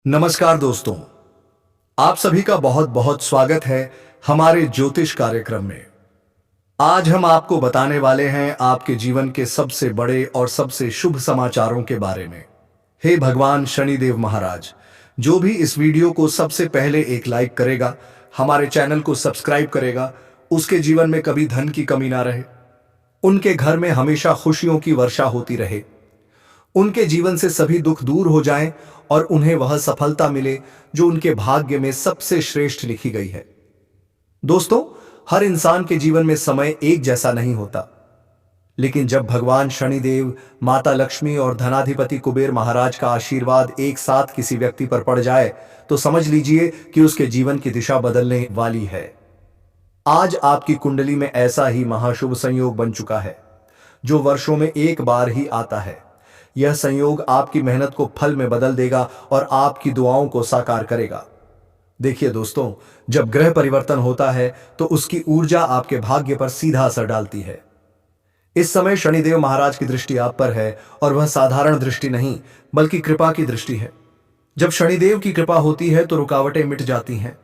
नमस्कार दोस्तों, आप सभी का बहुत बहुत स्वागत है हमारे ज्योतिष कार्यक्रम में। आज हम आपको बताने वाले हैं आपके जीवन के सबसे बड़े और सबसे शुभ समाचारों के बारे में। हे भगवान शनिदेव महाराज, जो भी इस वीडियो को सबसे पहले एक लाइक करेगा, हमारे चैनल को सब्सक्राइब करेगा, उसके जीवन में कभी धन की कमी ना रहे, उनके घर में हमेशा खुशियों की वर्षा होती रहे, उनके जीवन से सभी दुख दूर हो जाएं और उन्हें वह सफलता मिले जो उनके भाग्य में सबसे श्रेष्ठ लिखी गई है। दोस्तों, हर इंसान के जीवन में समय एक जैसा नहीं होता, लेकिन जब भगवान शनिदेव, माता लक्ष्मी और धनाधिपति कुबेर महाराज का आशीर्वाद एक साथ किसी व्यक्ति पर पड़ जाए तो समझ लीजिए कि उसके जीवन की दिशा बदलने वाली है। आज आपकी कुंडली में ऐसा ही महाशुभ संयोग बन चुका है जो वर्षों में एक बार ही आता है। यह संयोग आपकी मेहनत को फल में बदल देगा और आपकी दुआओं को साकार करेगा। देखिए दोस्तों, जब ग्रह परिवर्तन होता है तो उसकी ऊर्जा आपके भाग्य पर सीधा असर डालती है। इस समय शनिदेव महाराज की दृष्टि आप पर है और वह साधारण दृष्टि नहीं बल्कि कृपा की दृष्टि है। जब शनिदेव की कृपा होती है तो रुकावटें मिट जाती हैं,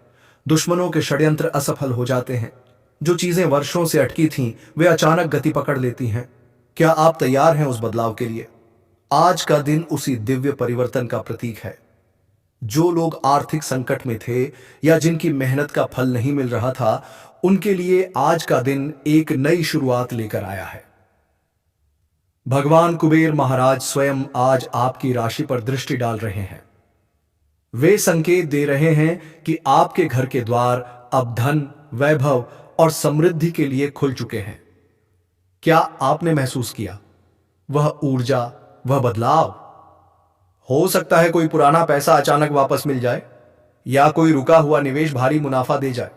दुश्मनों के षड्यंत्र असफल हो जाते हैं, जो चीजें वर्षों से अटकी थीं वे अचानक गति पकड़ लेती हैं। क्या आप तैयार हैं उस बदलाव के लिए? आज का दिन उसी दिव्य परिवर्तन का प्रतीक है। जो लोग आर्थिक संकट में थे या जिनकी मेहनत का फल नहीं मिल रहा था, उनके लिए आज का दिन एक नई शुरुआत लेकर आया है। भगवान कुबेर महाराज स्वयं आज आपकी राशि पर दृष्टि डाल रहे हैं। वे संकेत दे रहे हैं कि आपके घर के द्वार अब धन, वैभव और समृद्धि के लिए खुल चुके हैं। क्या आपने महसूस किया वह ऊर्जा, वह बदलाव? हो सकता है कोई पुराना पैसा अचानक वापस मिल जाए या कोई रुका हुआ निवेश भारी मुनाफा दे जाए।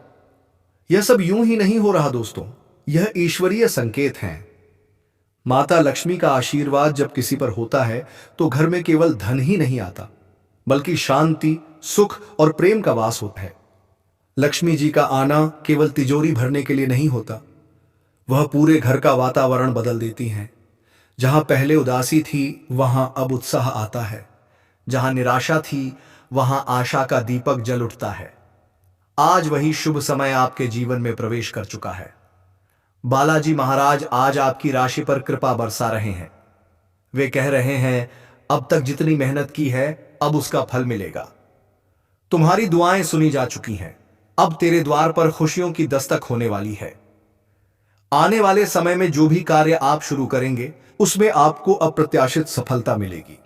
यह सब यूं ही नहीं हो रहा दोस्तों, यह ईश्वरीय संकेत हैं। माता लक्ष्मी का आशीर्वाद जब किसी पर होता है तो घर में केवल धन ही नहीं आता बल्कि शांति, सुख और प्रेम का वास होता है। लक्ष्मी जी का आना केवल तिजोरी भरने के लिए नहीं होता, वह पूरे घर का वातावरण बदल देती हैं। जहां पहले उदासी थी वहां अब उत्साह आता है, जहां निराशा थी वहां आशा का दीपक जल उठता है। आज वही शुभ समय आपके जीवन में प्रवेश कर चुका है। बालाजी महाराज आज आपकी राशि पर कृपा बरसा रहे हैं। वे कह रहे हैं, अब तक जितनी मेहनत की है अब उसका फल मिलेगा। तुम्हारी दुआएं सुनी जा चुकी हैं, अब तेरे द्वार पर खुशियों की दस्तक होने वाली है। आने वाले समय में जो भी कार्य आप शुरू करेंगे उसमें आपको अप्रत्याशित सफलता मिलेगी।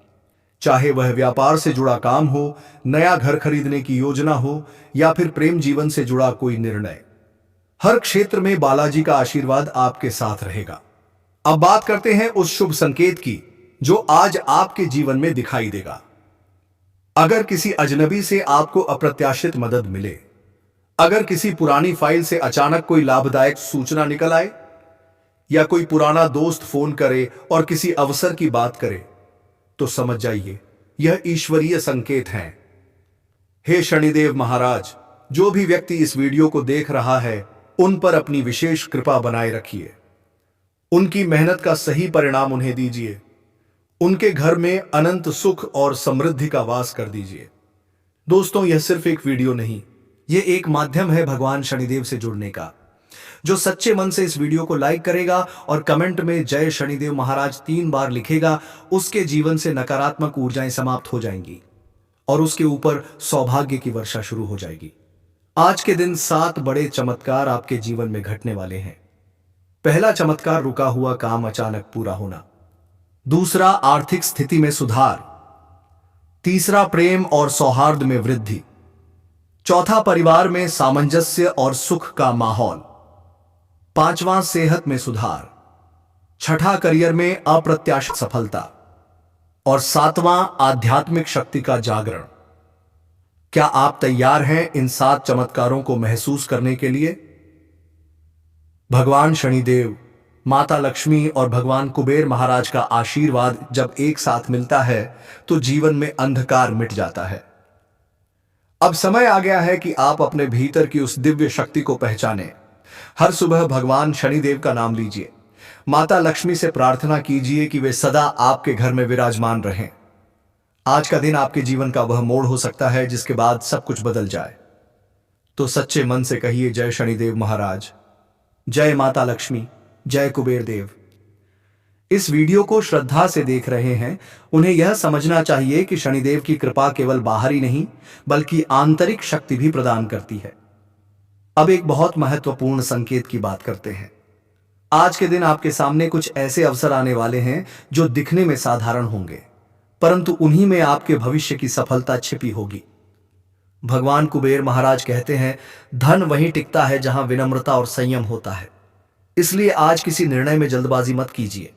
चाहे वह व्यापार से जुड़ा काम हो, नया घर खरीदने की योजना हो या फिर प्रेम जीवन से जुड़ा कोई निर्णय, हर क्षेत्र में बालाजी का आशीर्वाद आपके साथ रहेगा। अब बात करते हैं उस शुभ संकेत की जो आज आपके जीवन में दिखाई देगा। अगर किसी अजनबी से आपको अप्रत्याशित मदद मिले, अगर किसी पुरानी फाइल से अचानक कोई लाभदायक सूचना निकल आए या कोई पुराना दोस्त फोन करे और किसी अवसर की बात करे, तो समझ जाइए यह ईश्वरीय संकेत हैं। हे शनिदेव महाराज, जो भी व्यक्ति इस वीडियो को देख रहा है उन पर अपनी विशेष कृपा बनाए रखिए। उनकी मेहनत का सही परिणाम उन्हें दीजिए। उनके घर में अनंत सुख और समृद्धि का वास कर दीजिए। दोस्तों, यह सिर्फ एक वीडियो नहीं, यह एक माध्यम है भगवान शनिदेव से जुड़ने का। जो सच्चे मन से इस वीडियो को लाइक करेगा और कमेंट में जय शनिदेव महाराज 3 बार लिखेगा, उसके जीवन से नकारात्मक ऊर्जाएं समाप्त हो जाएंगी और उसके ऊपर सौभाग्य की वर्षा शुरू हो जाएगी। आज के दिन 7 बड़े चमत्कार आपके जीवन में घटने वाले हैं। पहला चमत्कार, रुका हुआ काम अचानक पूरा होना। दूसरा, आर्थिक स्थिति में सुधार। तीसरा, प्रेम और सौहार्द में वृद्धि। चौथा, परिवार में सामंजस्य और सुख का माहौल। पांचवां, सेहत में सुधार। छठा, करियर में अप्रत्याशित सफलता। और सातवां, आध्यात्मिक शक्ति का जागरण। क्या आप तैयार हैं इन 7 चमत्कारों को महसूस करने के लिए? भगवान शनिदेव, माता लक्ष्मी और भगवान कुबेर महाराज का आशीर्वाद जब एक साथ मिलता है तो जीवन में अंधकार मिट जाता है। अब समय आ गया है कि आप अपने भीतर की उस दिव्य शक्ति को पहचानें। हर सुबह भगवान शनिदेव का नाम लीजिए। माता लक्ष्मी से प्रार्थना कीजिए कि वे सदा आपके घर में विराजमान रहें। आज का दिन आपके जीवन का वह मोड़ हो सकता है जिसके बाद सब कुछ बदल जाए। तो सच्चे मन से कहिए जय शनिदेव महाराज, जय माता लक्ष्मी, जय कुबेर देव। इस वीडियो को श्रद्धा से देख रहे हैं उन्हें यह समझना चाहिए कि शनिदेव की कृपा केवल बाहरी नहीं बल्कि आंतरिक शक्ति भी प्रदान करती है। अब एक बहुत महत्वपूर्ण संकेत की बात करते हैं। आज के दिन आपके सामने कुछ ऐसे अवसर आने वाले हैं जो दिखने में साधारण होंगे, परंतु उन्हीं में आपके भविष्य की सफलता छिपी होगी। भगवान कुबेर महाराज कहते हैं, धन वहीं टिकता है जहां विनम्रता और संयम होता है। इसलिए आज किसी निर्णय में जल्दबाजी मत कीजिए,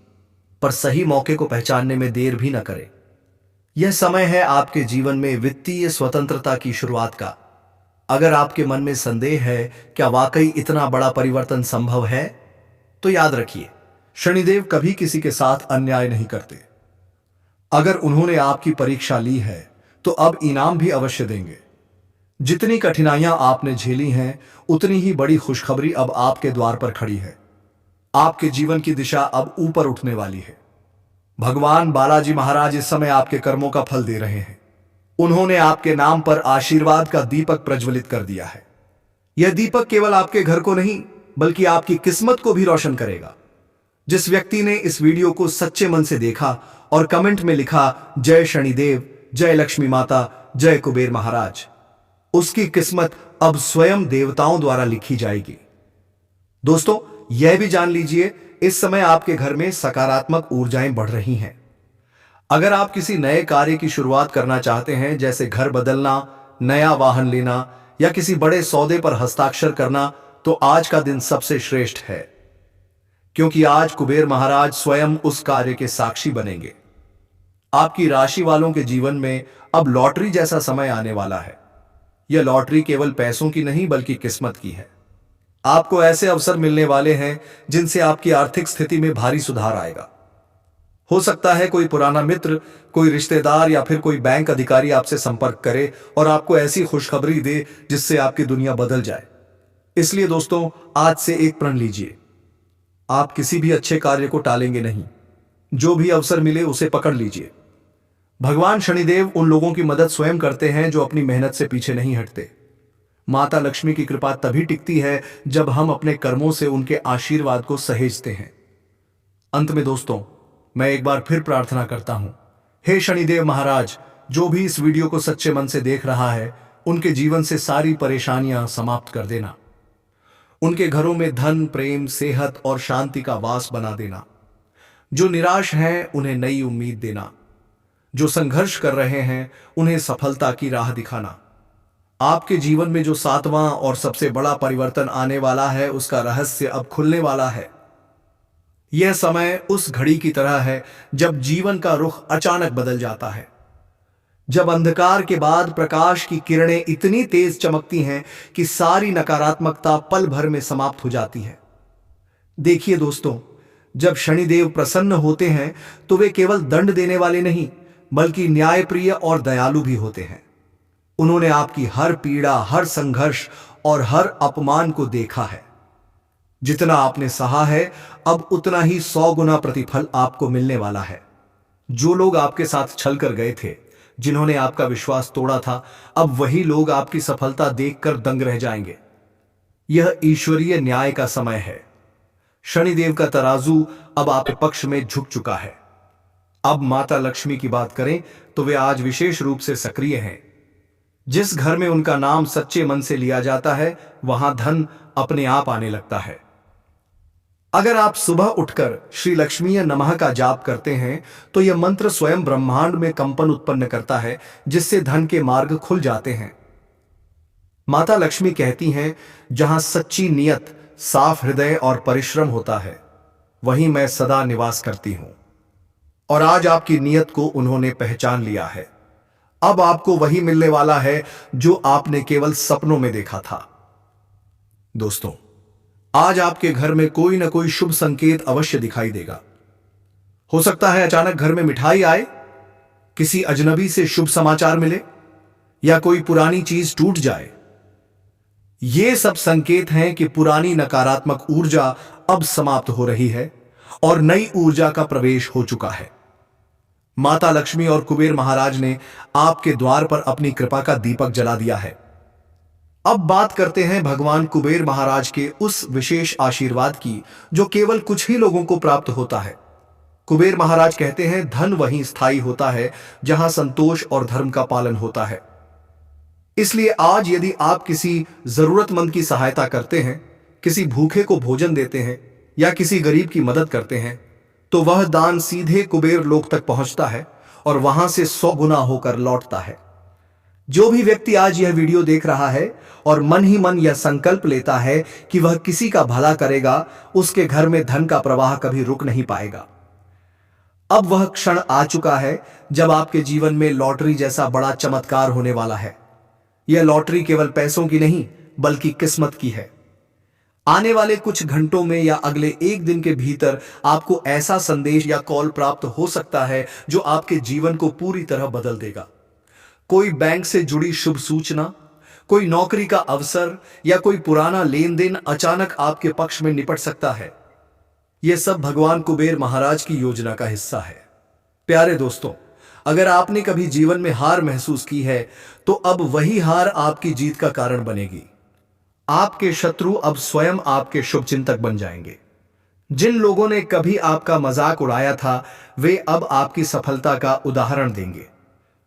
पर सही मौके को पहचानने में देर भी न करें। यह समय है आपके जीवन में वित्तीय स्वतंत्रता की शुरुआत का। अगर आपके मन में संदेह है क्या वाकई इतना बड़ा परिवर्तन संभव है, तो याद रखिए, शनिदेव कभी किसी के साथ अन्याय नहीं करते। अगर उन्होंने आपकी परीक्षा ली है तो अब इनाम भी अवश्य देंगे। जितनी कठिनाइयां आपने झेली हैं उतनी ही बड़ी खुशखबरी अब आपके द्वार पर खड़ी है। आपके जीवन की दिशा अब ऊपर उठने वाली है। भगवान बालाजी महाराज इस समय आपके कर्मों का फल दे रहे हैं। उन्होंने आपके नाम पर आशीर्वाद का दीपक प्रज्वलित कर दिया है। यह दीपक केवल आपके घर को नहीं बल्कि आपकी किस्मत को भी रोशन करेगा। जिस व्यक्ति ने इस वीडियो को सच्चे मन से देखा और कमेंट में लिखा जय शनिदेव, जय लक्ष्मी माता, जय कुबेर महाराज, उसकी किस्मत अब स्वयं देवताओं द्वारा लिखी जाएगी। दोस्तों, यह भी जान लीजिए, इस समय आपके घर में सकारात्मक ऊर्जाएं बढ़ रही हैं। अगर आप किसी नए कार्य की शुरुआत करना चाहते हैं, जैसे घर बदलना, नया वाहन लेना या किसी बड़े सौदे पर हस्ताक्षर करना, तो आज का दिन सबसे श्रेष्ठ है, क्योंकि आज कुबेर महाराज स्वयं उस कार्य के साक्षी बनेंगे। आपकी राशि वालों के जीवन में अब लॉटरी जैसा समय आने वाला है। यह लॉटरी केवल पैसों की नहीं बल्कि किस्मत की है। आपको ऐसे अवसर मिलने वाले हैं जिनसे आपकी आर्थिक स्थिति में भारी सुधार आएगा। हो सकता है कोई पुराना मित्र, कोई रिश्तेदार या फिर कोई बैंक अधिकारी आपसे संपर्क करे और आपको ऐसी खुशखबरी दे जिससे आपकी दुनिया बदल जाए। इसलिए दोस्तों, आज से एक प्रण लीजिए, आप किसी भी अच्छे कार्य को टालेंगे नहीं। जो भी अवसर मिले उसे पकड़ लीजिए। भगवान शनिदेव उन लोगों की मदद स्वयं करते हैं जो अपनी मेहनत से पीछे नहीं हटते। माता लक्ष्मी की कृपा तभी टिकती है जब हम अपने कर्मों से उनके आशीर्वाद को सहेजते हैं। अंत में दोस्तों, मैं एक बार फिर प्रार्थना करता हूं, हे शनिदेव महाराज, जो भी इस वीडियो को सच्चे मन से देख रहा है, उनके जीवन से सारी परेशानियां समाप्त कर देना। उनके घरों में धन, प्रेम, सेहत और शांति का वास बना देना। जो निराश हैं उन्हें नई उम्मीद देना। जो संघर्ष कर रहे हैं उन्हें सफलता की राह दिखाना। आपके जीवन में जो 7वां और सबसे बड़ा परिवर्तन आने वाला है, उसका रहस्य अब खुलने वाला है। यह समय उस घड़ी की तरह है जब जीवन का रुख अचानक बदल जाता है, जब अंधकार के बाद प्रकाश की किरणें इतनी तेज चमकती हैं कि सारी नकारात्मकता पल भर में समाप्त हो जाती है। देखिए दोस्तों, जब शनिदेव प्रसन्न होते हैं तो वे केवल दंड देने वाले नहीं बल्कि न्यायप्रिय और दयालु भी होते हैं। उन्होंने आपकी हर पीड़ा, हर संघर्ष और हर अपमान को देखा है। जितना आपने सहा है, अब उतना ही 100 गुना प्रतिफल आपको मिलने वाला है। जो लोग आपके साथ छल कर गए थे, जिन्होंने आपका विश्वास तोड़ा था, अब वही लोग आपकी सफलता देखकर दंग रह जाएंगे। यह ईश्वरीय न्याय का समय है। शनिदेव का तराजू अब आपके पक्ष में झुक चुका है। अब माता लक्ष्मी की बात करें तो वे आज विशेष रूप से सक्रिय हैं। जिस घर में उनका नाम सच्चे मन से लिया जाता है, वहां धन अपने आप आने लगता है। अगर आप सुबह उठकर श्री लक्ष्मीय नमः का जाप करते हैं तो यह मंत्र स्वयं ब्रह्मांड में कंपन उत्पन्न करता है, जिससे धन के मार्ग खुल जाते हैं। माता लक्ष्मी कहती हैं, जहां सच्ची नियत, साफ हृदय और परिश्रम होता है, वहीं मैं सदा निवास करती हूं। और आज आपकी नियत को उन्होंने पहचान लिया है। अब आपको वही मिलने वाला है जो आपने केवल सपनों में देखा था। दोस्तों, आज आपके घर में कोई ना कोई शुभ संकेत अवश्य दिखाई देगा। हो सकता है अचानक घर में मिठाई आए, किसी अजनबी से शुभ समाचार मिले या कोई पुरानी चीज टूट जाए। ये सब संकेत हैं कि पुरानी नकारात्मक ऊर्जा अब समाप्त हो रही है और नई ऊर्जा का प्रवेश हो चुका है। माता लक्ष्मी और कुबेर महाराज ने आपके द्वार पर अपनी कृपा का दीपक जला दिया है। अब बात करते हैं भगवान कुबेर महाराज के उस विशेष आशीर्वाद की जो केवल कुछ ही लोगों को प्राप्त होता है। कुबेर महाराज कहते हैं, धन वहीं स्थायी होता है जहां संतोष और धर्म का पालन होता है। इसलिए आज यदि आप किसी जरूरतमंद की सहायता करते हैं, किसी भूखे को भोजन देते हैं या किसी गरीब की मदद करते हैं, तो वह दान सीधे कुबेर लोक तक पहुंचता है और वहां से 100 गुना होकर लौटता है। जो भी व्यक्ति आज यह वीडियो देख रहा है और मन ही मन यह संकल्प लेता है कि वह किसी का भला करेगा, उसके घर में धन का प्रवाह कभी रुक नहीं पाएगा। अब वह क्षण आ चुका है जब आपके जीवन में लॉटरी जैसा बड़ा चमत्कार होने वाला है। यह लॉटरी केवल पैसों की नहीं बल्कि किस्मत की है। आने वाले कुछ घंटों में या अगले एक दिन के भीतर आपको ऐसा संदेश या कॉल प्राप्त हो सकता है जो आपके जीवन को पूरी तरह बदल देगा। कोई बैंक से जुड़ी शुभ सूचना, कोई नौकरी का अवसर या कोई पुराना लेन देन अचानक आपके पक्ष में निपट सकता है। यह सब भगवान कुबेर महाराज की योजना का हिस्सा है। प्यारे दोस्तों, अगर आपने कभी जीवन में हार महसूस की है तो अब वही हार आपकी जीत का कारण बनेगी। आपके शत्रु अब स्वयं आपके शुभचिंतक बन जाएंगे। जिन लोगों ने कभी आपका मजाक उड़ाया था, वे अब आपकी सफलता का उदाहरण देंगे।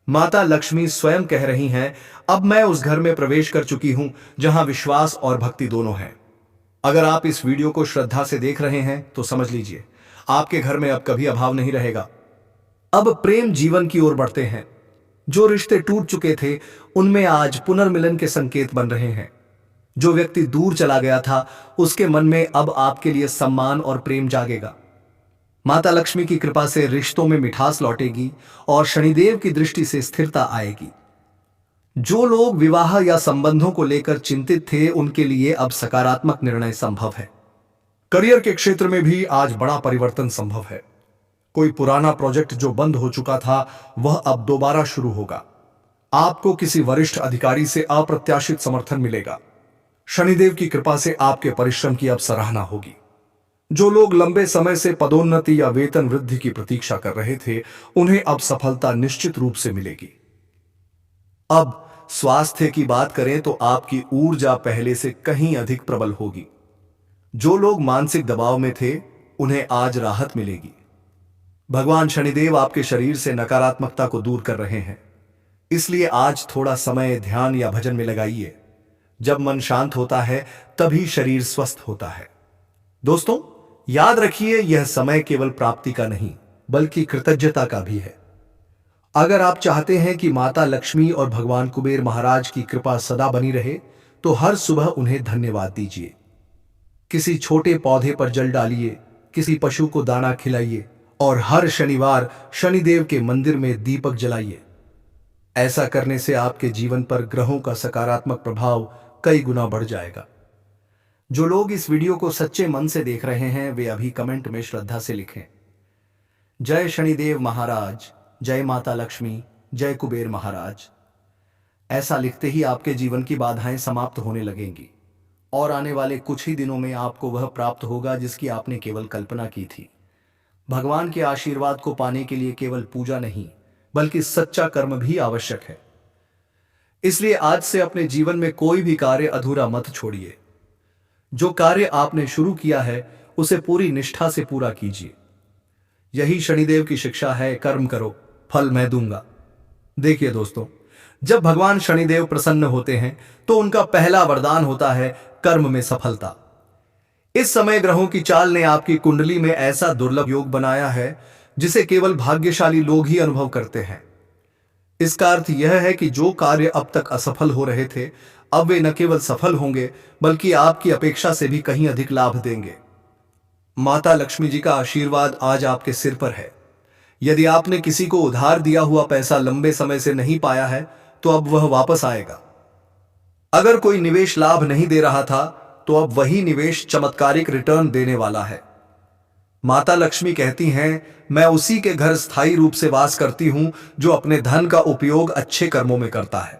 माता लक्ष्मी स्वयं कह रही हैं, अब मैं उस घर में प्रवेश कर चुकी हूं जहां विश्वास और भक्ति दोनों हैं। अगर आप इस वीडियो को श्रद्धा से देख रहे हैं तो समझ लीजिए, आपके घर में अब कभी अभाव नहीं रहेगा। अब प्रेम जीवन की ओर बढ़ते हैं। जो रिश्ते टूट चुके थे उनमें आज पुनर्मिलन के संकेत बन रहे हैं। जो व्यक्ति दूर चला गया था उसके मन में अब आपके लिए सम्मान और प्रेम जागेगा। माता लक्ष्मी की कृपा से रिश्तों में मिठास लौटेगी और शनिदेव की दृष्टि से स्थिरता आएगी। जो लोग विवाह या संबंधों को लेकर चिंतित थे उनके लिए अब सकारात्मक निर्णय संभव है। करियर के क्षेत्र में भी आज बड़ा परिवर्तन संभव है। कोई पुराना प्रोजेक्ट जो बंद हो चुका था वह अब दोबारा शुरू होगा। आपको किसी वरिष्ठ अधिकारी से अप्रत्याशित समर्थन मिलेगा। शनिदेव की कृपा से आपके परिश्रम की अब सराहना होगी। जो लोग लंबे समय से पदोन्नति या वेतन वृद्धि की प्रतीक्षा कर रहे थे उन्हें अब सफलता निश्चित रूप से मिलेगी। अब स्वास्थ्य की बात करें तो आपकी ऊर्जा पहले से कहीं अधिक प्रबल होगी। जो लोग मानसिक दबाव में थे उन्हें आज राहत मिलेगी। भगवान शनिदेव आपके शरीर से नकारात्मकता को दूर कर रहे हैं, इसलिए आज थोड़ा समय ध्यान या भजन में लगाइए। जब मन शांत होता है तभी शरीर स्वस्थ होता है। दोस्तों, याद रखिए, यह समय केवल प्राप्ति का नहीं बल्कि कृतज्ञता का भी है। अगर आप चाहते हैं कि माता लक्ष्मी और भगवान कुबेर महाराज की कृपा सदा बनी रहे तो हर सुबह उन्हें धन्यवाद दीजिए। किसी छोटे पौधे पर जल डालिए, किसी पशु को दाना खिलाइए और हर शनिवार शनिदेव के मंदिर में दीपक जलाइए। ऐसा करने से आपके जीवन पर ग्रहों का सकारात्मक प्रभाव कई गुना बढ़ जाएगा। जो लोग इस वीडियो को सच्चे मन से देख रहे हैं वे अभी कमेंट में श्रद्धा से लिखें, जय शनिदेव महाराज, जय माता लक्ष्मी, जय कुबेर महाराज। ऐसा लिखते ही आपके जीवन की बाधाएं समाप्त होने लगेंगी और आने वाले कुछ ही दिनों में आपको वह प्राप्त होगा जिसकी आपने केवल कल्पना की थी। भगवान के आशीर्वाद को पाने के लिए केवल पूजा नहीं बल्कि सच्चा कर्म भी आवश्यक है। इसलिए आज से अपने जीवन में कोई भी कार्य अधूरा मत छोड़िए। जो कार्य आपने शुरू किया है उसे पूरी निष्ठा से पूरा कीजिए। यही शनिदेव की शिक्षा है, कर्म करो फल मैं दूंगा। देखिए दोस्तों, जब भगवान शनिदेव प्रसन्न होते हैं तो उनका पहला वरदान होता है कर्म में सफलता। इस समय ग्रहों की चाल ने आपकी कुंडली में ऐसा दुर्लभ योग बनाया है जिसे केवल भाग्यशाली लोग ही अनुभव करते हैं। इसका अर्थ यह है कि जो कार्य अब तक असफल हो रहे थे अब वे न केवल सफल होंगे बल्कि आपकी अपेक्षा से भी कहीं अधिक लाभ देंगे। माता लक्ष्मी जी का आशीर्वाद आज आपके सिर पर है। यदि आपने किसी को उधार दिया हुआ पैसा लंबे समय से नहीं पाया है तो अब वह वापस आएगा। अगर कोई निवेश लाभ नहीं दे रहा था तो अब वही निवेश चमत्कारिक रिटर्न देने वाला है। माता लक्ष्मी कहती हैं, मैं उसी के घर स्थायी रूप से वास करती हूं जो अपने धन का उपयोग अच्छे कर्मों में करता है।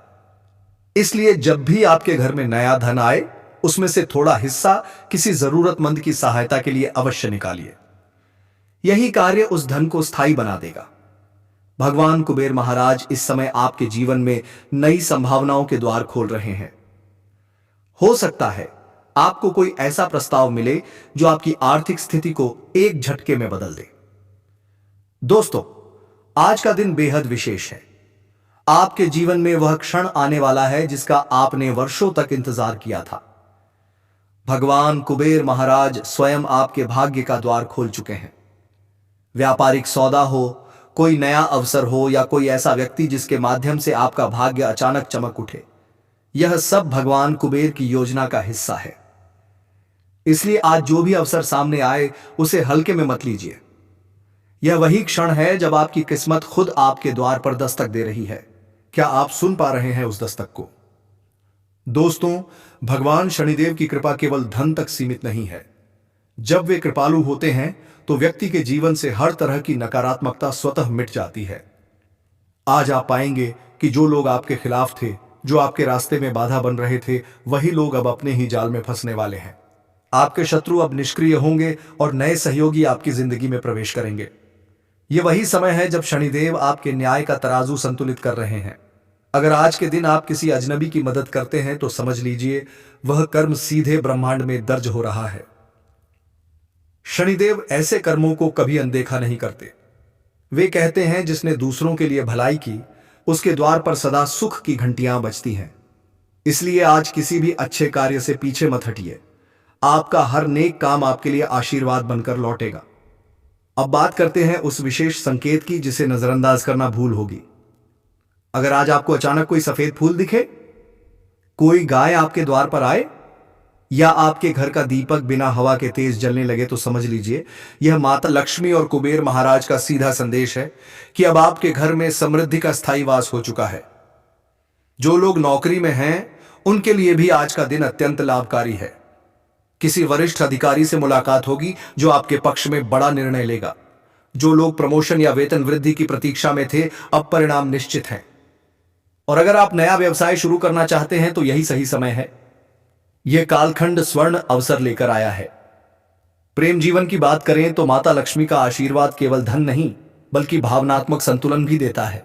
इसलिए जब भी आपके घर में नया धन आए उसमें से थोड़ा हिस्सा किसी जरूरतमंद की सहायता के लिए अवश्य निकालिए। यही कार्य उस धन को स्थायी बना देगा। भगवान कुबेर महाराज इस समय आपके जीवन में नई संभावनाओं के द्वार खोल रहे हैं। हो सकता है आपको कोई ऐसा प्रस्ताव मिले जो आपकी आर्थिक स्थिति को एक झटके में बदल दे। दोस्तों, आज का दिन बेहद विशेष है। आपके जीवन में वह क्षण आने वाला है जिसका आपने वर्षों तक इंतजार किया था। भगवान कुबेर महाराज स्वयं आपके भाग्य का द्वार खोल चुके हैं। व्यापारिक सौदा हो, कोई नया अवसर हो या कोई ऐसा व्यक्ति जिसके माध्यम से आपका भाग्य अचानक चमक उठे, यह सब भगवान कुबेर की योजना का हिस्सा है। इसलिए आज जो भी अवसर सामने आए उसे हल्के में मत लीजिए। यह वही क्षण है जब आपकी किस्मत खुद आपके द्वार पर दस्तक दे रही है। क्या आप सुन पा रहे हैं उस दस्तक को? दोस्तों, भगवान शनिदेव की कृपा केवल धन तक सीमित नहीं है। जब वे कृपालु होते हैं तो व्यक्ति के जीवन से हर तरह की नकारात्मकता स्वतः मिट जाती है। आज आप पाएंगे कि जो लोग आपके खिलाफ थे, जो आपके रास्ते में बाधा बन रहे थे, वही लोग अब अपने ही जाल में फंसने वाले हैं। आपके शत्रु अब निष्क्रिय होंगे और नए सहयोगी आपकी जिंदगी में प्रवेश करेंगे। यह वही समय है जब शनिदेव आपके न्याय का तराजू संतुलित कर रहे हैं। अगर आज के दिन आप किसी अजनबी की मदद करते हैं तो समझ लीजिए वह कर्म सीधे ब्रह्मांड में दर्ज हो रहा है। शनिदेव ऐसे कर्मों को कभी अनदेखा नहीं करते। वे कहते हैं जिसने दूसरों के लिए भलाई की, उसके द्वार पर सदा सुख की घंटियां बजती हैं। इसलिए आज किसी भी अच्छे कार्य से पीछे मत हटिए। आपका हर नेक काम आपके लिए आशीर्वाद बनकर लौटेगा। अब बात करते हैं उस विशेष संकेत की जिसे नजरअंदाज करना भूल होगी। अगर आज आपको अचानक कोई सफेद फूल दिखे, कोई गाय आपके द्वार पर आए या आपके घर का दीपक बिना हवा के तेज जलने लगे, तो समझ लीजिए यह माता लक्ष्मी और कुबेर महाराज का सीधा संदेश है कि अब आपके घर में समृद्धि का स्थायी वास हो चुका है। जो लोग नौकरी में हैं उनके लिए भी आज का दिन अत्यंत लाभकारी है। किसी वरिष्ठ अधिकारी से मुलाकात होगी जो आपके पक्ष में बड़ा निर्णय लेगा। जो लोग प्रमोशन या वेतन वृद्धि की प्रतीक्षा में थे, अब परिणाम निश्चित हैं। और अगर आप नया व्यवसाय शुरू करना चाहते हैं तो यही सही समय है। यह कालखंड स्वर्ण अवसर लेकर आया है। प्रेम जीवन की बात करें तो माता लक्ष्मी का आशीर्वाद केवल धन नहीं बल्कि भावनात्मक संतुलन भी देता है।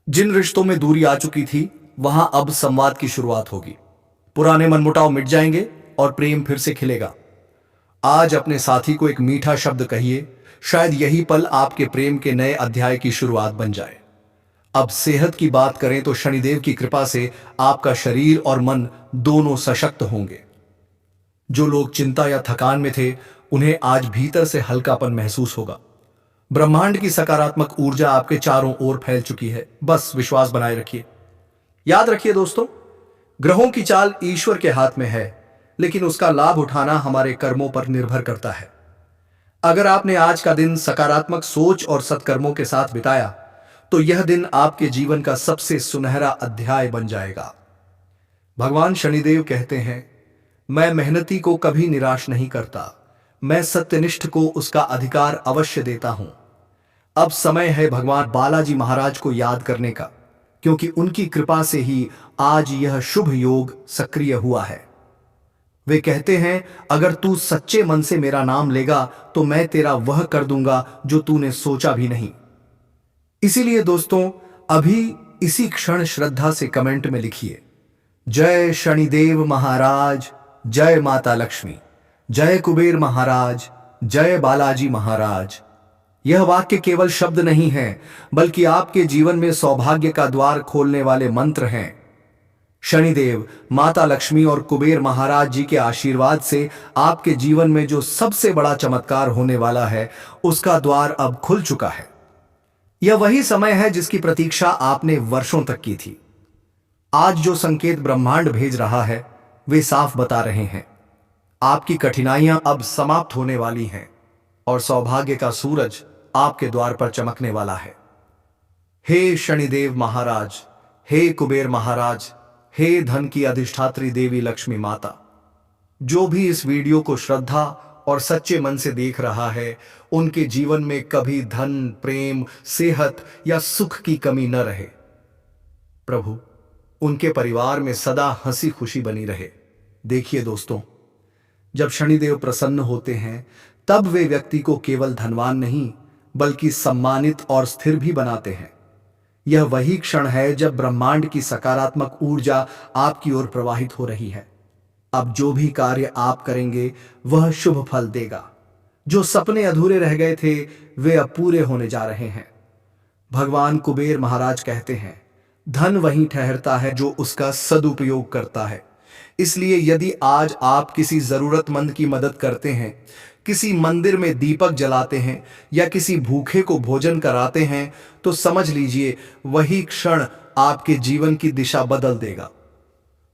जिन रिश्तों में दूरी आ चुकी थी वहां अब संवाद की शुरुआत होगी। पुराने मनमुटाव मिट जाएंगे और प्रेम फिर से खिलेगा। आज अपने साथी को एक मीठा शब्द कहिए, शायद यही पल आपके प्रेम के नए अध्याय की शुरुआत बन जाए। अब सेहत की बात करें तो शनिदेव की कृपा से आपका शरीर और मन दोनों सशक्त होंगे। जो लोग चिंता या थकान में थे उन्हें आज भीतर से हल्कापन महसूस होगा। ब्रह्मांड की सकारात्मक ऊर्जा आपके चारों ओर फैल चुकी है। बस विश्वास बनाए रखिए। याद रखिए दोस्तों, ग्रहों की चाल ईश्वर के हाथ में है, लेकिन उसका लाभ उठाना हमारे कर्मों पर निर्भर करता है। अगर आपने आज का दिन सकारात्मक सोच और सत्कर्मों के साथ बिताया तो यह दिन आपके जीवन का सबसे सुनहरा अध्याय बन जाएगा। भगवान शनिदेव कहते हैं, मैं मेहनती को कभी निराश नहीं करता, मैं सत्यनिष्ठ को उसका अधिकार अवश्य देता हूं। अब समय है भगवान बालाजी महाराज को याद करने का, क्योंकि उनकी कृपा से ही आज यह शुभ योग सक्रिय हुआ है। वे कहते हैं, अगर तू सच्चे मन से मेरा नाम लेगा तो मैं तेरा वह कर दूंगा जो तूने सोचा भी नहीं। इसीलिए दोस्तों, अभी इसी क्षण श्रद्धा से कमेंट में लिखिए, जय शनिदेव महाराज, जय माता लक्ष्मी, जय कुबेर महाराज, जय बालाजी महाराज। यह वाक्य केवल शब्द नहीं है बल्कि आपके जीवन में सौभाग्य का द्वार खोलने वाले मंत्र हैं। शनिदेव, माता लक्ष्मी और कुबेर महाराज जी के आशीर्वाद से आपके जीवन में जो सबसे बड़ा चमत्कार होने वाला है उसका द्वार अब खुल चुका है। यह वही समय है जिसकी प्रतीक्षा आपने वर्षों तक की थी। आज जो संकेत ब्रह्मांड भेज रहा है वे साफ बता रहे हैं, आपकी कठिनाइयां अब समाप्त होने वाली हैं और सौभाग्य का सूरज आपके द्वार पर चमकने वाला है। हे शनिदेव महाराज, हे कुबेर महाराज, हे धन की अधिष्ठात्री देवी लक्ष्मी माता, जो भी इस वीडियो को श्रद्धा और सच्चे मन से देख रहा है उनके जीवन में कभी धन, प्रेम, सेहत या सुख की कमी न रहे। प्रभु उनके परिवार में सदा हंसी खुशी बनी रहे। देखिए दोस्तों, जब शनिदेव प्रसन्न होते हैं तब वे व्यक्ति को केवल धनवान नहीं बल्कि सम्मानित और स्थिर भी बनाते हैं। यह वही क्षण है जब ब्रह्मांड की सकारात्मक ऊर्जा आपकी ओर प्रवाहित हो रही है। अब जो भी कार्य आप करेंगे वह शुभ फल देगा। जो सपने अधूरे रह गए थे वे अब पूरे होने जा रहे हैं। भगवान कुबेर महाराज कहते हैं, धन वहीं ठहरता है जो उसका सदुपयोग करता है। इसलिए यदि आज आप किसी जरूरतमंद की मदद करते हैं, किसी मंदिर में दीपक जलाते हैं या किसी भूखे को भोजन कराते हैं, तो समझ लीजिए वही क्षण आपके जीवन की दिशा बदल देगा।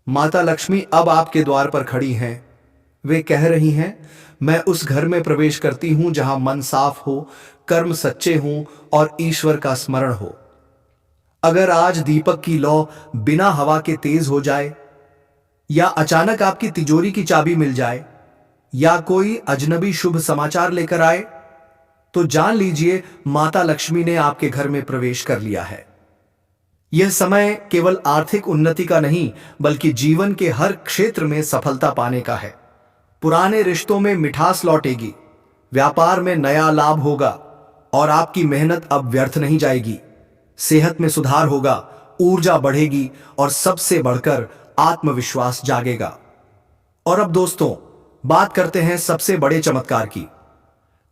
माता लक्ष्मी अब आपके द्वार पर खड़ी हैं। वे कह रही हैं, मैं उस घर में प्रवेश करती हूं जहां मन साफ हो, कर्म सच्चे हों और ईश्वर का स्मरण हो। अगर आज दीपक की लौ बिना हवा के तेज हो जाए, या अचानक आपकी तिजोरी की चाबी मिल जाए, या कोई अजनबी शुभ समाचार लेकर आए, तो जान लीजिए माता लक्ष्मी ने आपके घर में प्रवेश कर लिया है। यह समय केवल आर्थिक उन्नति का नहीं, बल्कि जीवन के हर क्षेत्र में सफलता पाने का है। पुराने रिश्तों में मिठास लौटेगी, व्यापार में नया लाभ होगा और आपकी मेहनत अब व्यर्थ नहीं जाएगी। सेहत में सुधार होगा, ऊर्जा बढ़ेगी और सबसे बढ़कर आत्मविश्वास जागेगा। और अब दोस्तों, बात करते हैं सबसे बड़े चमत्कार की।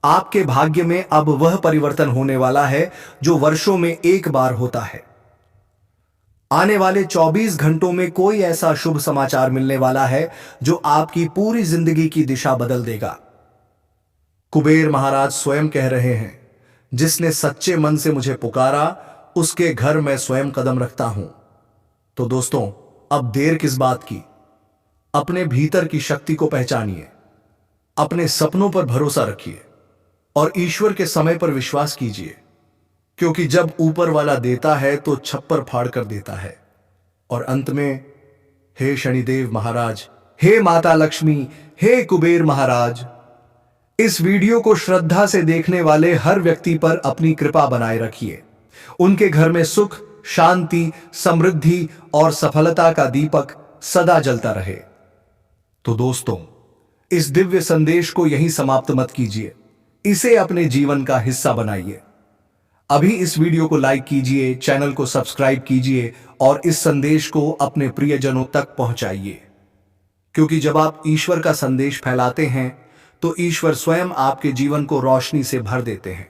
आपके भाग्य में अब वह परिवर्तन होने वाला है जो वर्षों में एक बार होता है। आने वाले 24 घंटों में कोई ऐसा शुभ समाचार मिलने वाला है जो आपकी पूरी जिंदगी की दिशा बदल देगा। कुबेर महाराज स्वयं कह रहे हैं, जिसने सच्चे मन से मुझे पुकारा उसके घर मैं स्वयं कदम रखता हूं। तो दोस्तों, अब देर किस बात की? अपने भीतर की शक्ति को पहचानिए, अपने सपनों पर भरोसा रखिए और ईश्वर के समय पर विश्वास कीजिए, क्योंकि जब ऊपर वाला देता है तो छप्पर फाड़ कर देता है। और अंत में, हे शनिदेव महाराज, हे माता लक्ष्मी, हे कुबेर महाराज, इस वीडियो को श्रद्धा से देखने वाले हर व्यक्ति पर अपनी कृपा बनाए रखिए। उनके घर में सुख, शांति, समृद्धि और सफलता का दीपक सदा जलता रहे। तो दोस्तों, इस दिव्य संदेश को यहीं समाप्त मत कीजिए, इसे अपने जीवन का हिस्सा बनाइए। अभी इस वीडियो को लाइक कीजिए, चैनल को सब्सक्राइब कीजिए और इस संदेश को अपने प्रियजनों तक पहुंचाइए, क्योंकि जब आप ईश्वर का संदेश फैलाते हैं तो ईश्वर स्वयं आपके जीवन को रोशनी से भर देते हैं।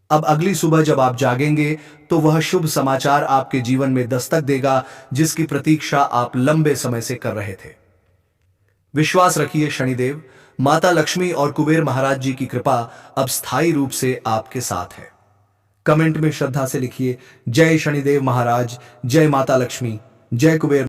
अब अगली सुबह जब आप जागेंगे तो वह शुभ समाचार आपके जीवन में दस्तक देगा जिसकी प्रतीक्षा आप लंबे समय से कर रहे थे। विश्वास रखिए, शनिदेव, माता लक्ष्मी और कुबेर महाराज जी की कृपा अब स्थायी रूप से आपके साथ है। कमेंट में श्रद्धा से लिखिए, जय शनिदेव महाराज, जय माता लक्ष्मी, जय कुबेर